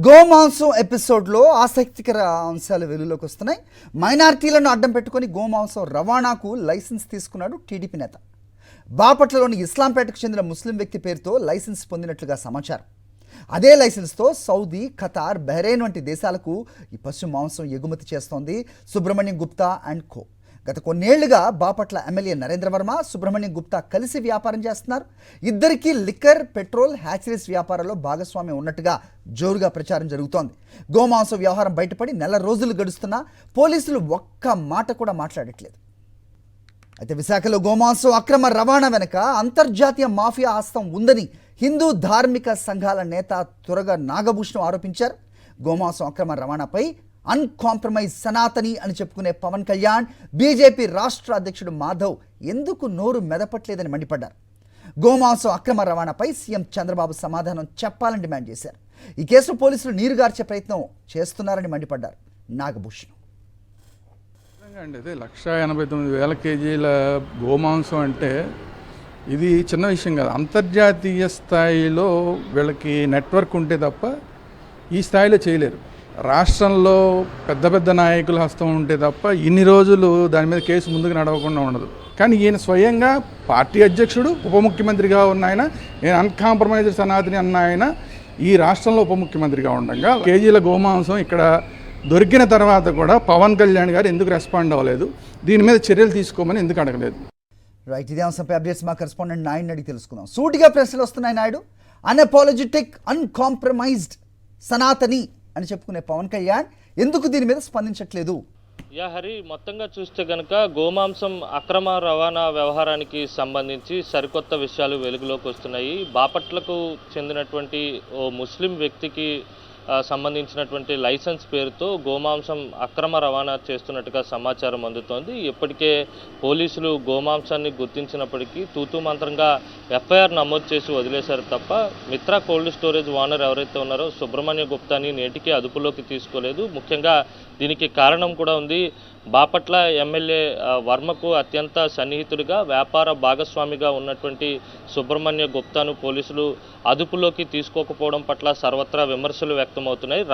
గోమాంసం ఎపిసోడ్లో ఆసక్తికర అంశాలు వెలుగులోకి వస్తున్నాయి. మైనారిటీలను అడ్డం పెట్టుకొని గోమాంసం రవాణాకు లైసెన్స్ తీసుకున్నాడు టీడీపీ నేత. బాపట్లలోని ఇస్లాంపేటకు చెందిన ముస్లిం వ్యక్తి పేరుతో లైసెన్స్ పొందినట్లుగా సమాచారం. అదే లైసెన్స్తో సౌదీ, ఖతార్, బహ్రెయిన్ వంటి దేశాలకు ఈ పశు మాంసం ఎగుమతి చేస్తోంది సుబ్రహ్మణ్యం గుప్తా అండ్ కో. గత కొన్నేళ్లుగా బాపట్ల ఎమ్మెల్యే నరేంద్ర వర్మ, సుబ్రహ్మణ్యం గుప్తా కలిసి వ్యాపారం చేస్తున్నారు. ఇద్దరికీ లిక్కర్, పెట్రోల్, హ్యాచరీస్ వ్యాపారాల్లో భాగస్వామ్యం ఉన్నట్టుగా జోరుగా ప్రచారం జరుగుతోంది. గోమాంసం వ్యవహారం బయటపడి నెల రోజులు గడుస్తున్నా పోలీసులు ఒక్క మాట కూడా మాట్లాడట్లేదు. అయితే విశాఖలో గోమాంసం అక్రమ రవాణా వెనుక అంతర్జాతీయ మాఫియా హస్తం ఉందని హిందూ ధార్మిక సంఘాల నేత తురగ నాగభూషణం ఆరోపించారు. గోమాంసం అక్రమ రవాణాపై అన్కాంప్రమైజ్ సనాతని అని చెప్పుకునే పవన్ కళ్యాణ్, బీజేపీ రాష్ట్ర అధ్యక్షుడు మాధవ్ ఎందుకు నోరు మెదపట్లేదని మండిపడ్డారు. గోమాంసం అక్రమ రవాణాపై సీఎం చంద్రబాబు సమాధానం చెప్పాలని డిమాండ్ చేశారు. ఈ కేసులో పోలీసులు నీరుగార్చే ప్రయత్నం చేస్తున్నారని మండిపడ్డారు నాగభూషణం. అండి అదే 1,89,000 కేజీల గోమాంసం అంటే ఇది చిన్న విషయం కాదు. అంతర్జాతీయ స్థాయిలో వీళ్ళకి నెట్వర్క్ ఉంటే తప్ప ఈ స్థాయిలో చేయలేరు. రాష్ట్రంలో పెద్ద పెద్ద నాయకుల హస్తం ఉంటే తప్ప ఇన్ని రోజులు దాని మీద కేసు ముందుకు నడవకుండా ఉండదు. కానీ ఈయన స్వయంగా పార్టీ అధ్యక్షుడు, ఉప ముఖ్యమంత్రిగా ఉన్న ఆయన, నేను అన్కాంప్రమైజ్డ్ సనాతని అన్న ఆయన ఈ రాష్ట్రంలో ఉప ముఖ్యమంత్రిగా ఉండగా కేజీల గోమాంసం ఇక్కడ దొరికిన తర్వాత కూడా పవన్ కళ్యాణ్ గారు ఎందుకు రెస్పాండ్ అవ్వలేదు, దీని మీద చర్యలు తీసుకోమని ఎందుకు అడగలేదు? రైట్, ఇదే అంశంపై అప్డేట్స్ మా కరెస్పాండెంట్ నాయుడిని అడిగి తెలుసుకుందాం. సూటిగా ప్రశ్నలు వస్తున్నాయి నాయుడు. అన్అపాలజెటిక్, అన్కాంప్రమైజ్డ్ సనాతని అని చెప్పుకునే పవన్ కళ్యాణ్ ఎందుకు దీని మీద స్పందించట్లేదు? హరి, మొత్తంగా చూస్తే కనుక గోమాంసం అక్రమ రవాణా వ్యవహారానికి సంబంధించి సరికొత్త విషయాలు వెలుగులోకి వస్తున్నాయి. బాపట్లకు చెందినటువంటి ఓ ముస్లిం వ్యక్తికి సంబంధించినటువంటి లైసెన్స్ పేరుతో గోమాంసం అక్రమ రవాణా చేస్తున్నట్టుగా సమాచారం అందుతోంది. ఇప్పటికే పోలీసులు గోమాంసాన్ని గుర్తించినప్పటికీ తూతూ మంత్రంగా ఎఫ్ఐఆర్ నమోదు చేసి వదిలేశారు తప్ప మిత్రా కోల్డ్ స్టోరేజ్ ఓనర్ ఎవరైతే ఉన్నారో సుబ్రహ్మణ్య గుప్తాని నేటికి అదుపులోకి తీసుకోలేదు. ముఖ్యంగా దీనికి కారణం కూడా ఉంది. బాపట్ల ఎమ్మెల్యే వర్మకు అత్యంత సన్నిహితుడిగా, వ్యాపార భాగస్వామిగా ఉన్నటువంటి సుబ్రహ్మణ్య గుప్తాను పోలీసులు అదుపులోకి తీసుకోకపోవడం పట్ల సర్వత్రా విమర్శలు వ్యక్తమవుతున్నాయి.